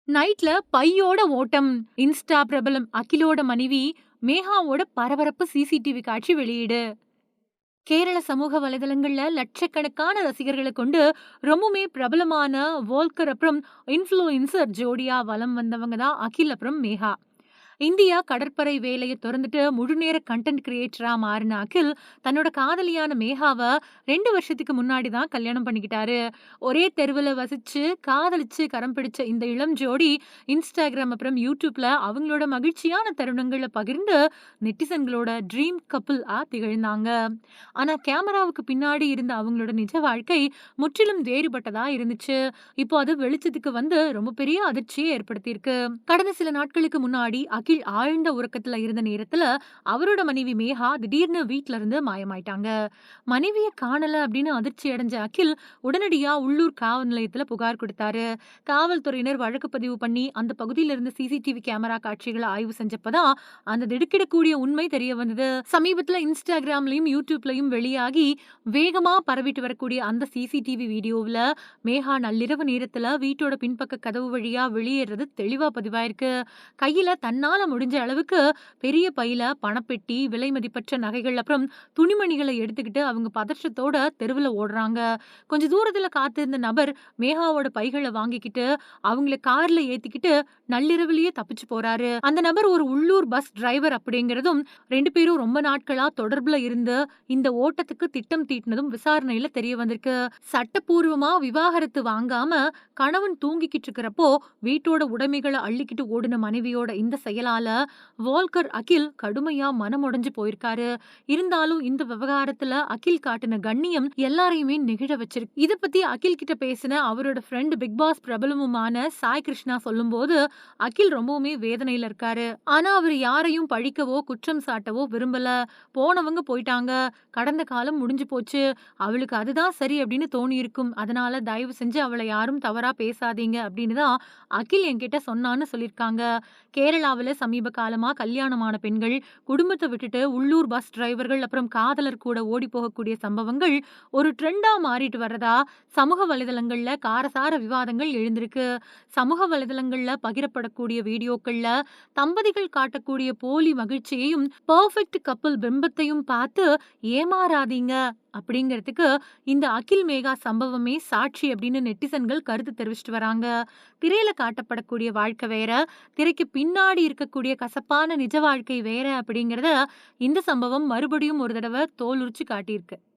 நைட்ல பையோட ஓட்டம். இன்ஸ்டா பிரபலம் அகிலோட மனைவி மேகாவோட பரபரப்பு சிசிடிவி காட்சி வெளியீடு. கேரள சமூக வலைதளங்கள்ல லட்சக்கணக்கான ரசிகர்கள கொண்டு ரொம்பவுமே பிரபலமான வோல்கர் அப்புறம் இன்ஃப்ளூயன்சர் ஜோடியா வலம் வந்தவங்க தான் அகில் அப்புறம் மேகா. இந்தியா கடற்படை வேலைய தொறந்துட்டு முழுநேர கண்டென்ட் கிரியேட்டரா மாறின அகில், தன்னோட காதலியான மேகாவ 2 வருஷத்துக்கு முன்னாடி தான் கல்யாணம் பண்ணிக்கிட்டாரு. ஒரே தெருவுல வசிச்சு, காதலிச்சு கரம் பிடிச்ச இந்த இளம் ஜோடி, Instagram அப்புறம் YouTubeல அவங்களோட மகிழ்ச்சியான தருணங்கள பகிர்ந்து, நெட்டிசன்களோட ட்ரீம் கப்பிள் திகழ்ந்தாங்க. ஆனா கேமராவுக்கு பின்னாடி இருந்த அவங்களோட நிஜ வாழ்க்கை முற்றிலும் வேறுபட்டதா இருந்துச்சு. இப்போ அது வெளிச்சத்துக்கு வந்து ரொம்ப பெரிய அதிர்ச்சியை ஏற்படுத்தியிருக்கு. கடந்த சில நாட்களுக்கு முன்னாடி அகில் ஆழ்ந்த உறக்கத்துல இருந்த நேரத்துல அவரோட மனைவி மேகா திடீர்னு வீட்ல இருந்து மாயமாயிட்டாங்க. மனைவிய காணல அப்படின்னு அதிர்ச்சி அடைஞ்ச அகில் உடனடியா உள்ளூர் காவல் நிலையத்துல புகார் கொடுத்தாரு. காவல்துறையினர் வழக்கு பதிவு பண்ணி அந்த பகுதியில இருந்து சிசிடிவி கேமரா காட்சிகளை ஆய்வு செஞ்சப்பதான் அந்த திடுக்கிடக்கூடிய உண்மை தெரிய வந்தது. சமீபத்துல இன்ஸ்டாகிராம்லயும் யூடியூப்லயும் வெளியாகி வேகமா பரவிட்டு வரக்கூடிய அந்த சிசிடிவி வீடியோவுல மேகா நள்ளிரவு நேரத்துல வீட்டோட பின்பக்க கதவு வழியா வெளியேறது தெளிவா பதிவாயிருக்கு. கையில தன்னால முடிஞ்ச அளவுக்கு பெரிய பையில பணப்பெட்டி, விலை மதிப்பற்ற நகைகள் அப்புறம் துணிமணிகளை எடுத்துக்கிட்டு அவங்க பதற்றத்தோட தெருவுல ஓடுறாங்க. கொஞ்ச தூரத்துல காத்திருந்த நபர் மேகாவோட பைகளை வாங்கிக்கிட்டு அவங்கள கார்ல ஏத்திக்கிட்டு நள்ளிரவிலேயே தப்பிச்சு போறாரு. அந்த நபர் ஒரு உள்ளூர் பஸ் டிரைவர் அப்படிங்கிறதும் 2 பேரும் ரொம்ப நாட்களா தொடர்புல இருந்து இந்த ஓட்டத்துக்கு திட்டம் தீட்டினதும் விசாரணையில தெரிய வந்திருக்கு. சட்டப்பூர்வமா விவாகரத்து வாங்காம கணவன் தூங்கிக்கிட்டு இருக்கிறப்போ வீட்டோட உடைமைகளை அள்ளிக்கிட்டு ஓடின மனைவியோட இந்த செயலால வோல்கர் அகில் கடுமையா மனமுடைஞ்சு போயிருக்காரு. இருந்தாலும் இந்த விவகாரத்துல அகில் காட்டின கண்ணியம் எல்லாரையுமே நெகிழ வச்சிருக்கு. இத பத்தி அகில் கிட்ட பேசின அவரோட ஃப்ரெண்ட் பிக் பாஸ் பிரபலமுமான சாய் கிருஷ்ணா சொல்லும்போது அகில் ரொம்பவுமே வேதனையில இருக்காரு. ஆனா அவர் யாரையும் பழிக்கவோ குற்றம் சாட்டவோ விரும்பல. போனவங்க போயிட்டாங்க. கடந்த காலம் முடிஞ்சு போச்சு. அவளுக்கு அதுதான் சரி அப்படின்னு தோணி இருக்கும். அதனால தயவு செஞ்சு அவளை யாரும் தவறா பேசாதீங்க அப்படின்னு தான் அகில் என்கிட்ட சொன்னான்னு சொல்லியிருக்காங்க. கேரளாவுல சமீப காலமா கல்யாணமான பெண்கள் குடும்பத்தை விட்டுட்டு உள்ளூர் பஸ் டிரைவர்கள் அப்புறம் காதலர் கூட ஓடி போகக்கூடிய சம்பவங்கள் ஒரு ட்ரெண்டா மாறிட்டு வர்றதா சமூக வலைதளங்கள்ல காரசார விவாதங்கள் எழுந்திருக்கு. சமூக வலைதளங்கள்ல பகிரப்படக்கூடிய வீடியோக்கள்ல தம்பதிகள் காட்டக்கூடிய போலி மகிழ்ச்சியையும் பெர்ஃபெக்ட் கப்பிள் பிம்பத்தையும் பார்த்து ஏமாறாதீங்க அப்படிங்கிறதுக்கு இந்த அகில் மேகா சம்பவமே சாட்சி அப்படின்னு நெட்டிசன்கள் கருத்து தெரிவிச்சிட்டு வராங்க. திரையில காட்டப்படக்கூடிய வாழ்க்கை வேற, திரைக்கு பின்னாடி இருக்கக்கூடிய கசப்பான நிஜ வாழ்க்கை வேற அப்படிங்கிறத இந்த சம்பவம் மறுபடியும் ஒரு தடவை தோலுரிச்சு காட்டியிருக்கு.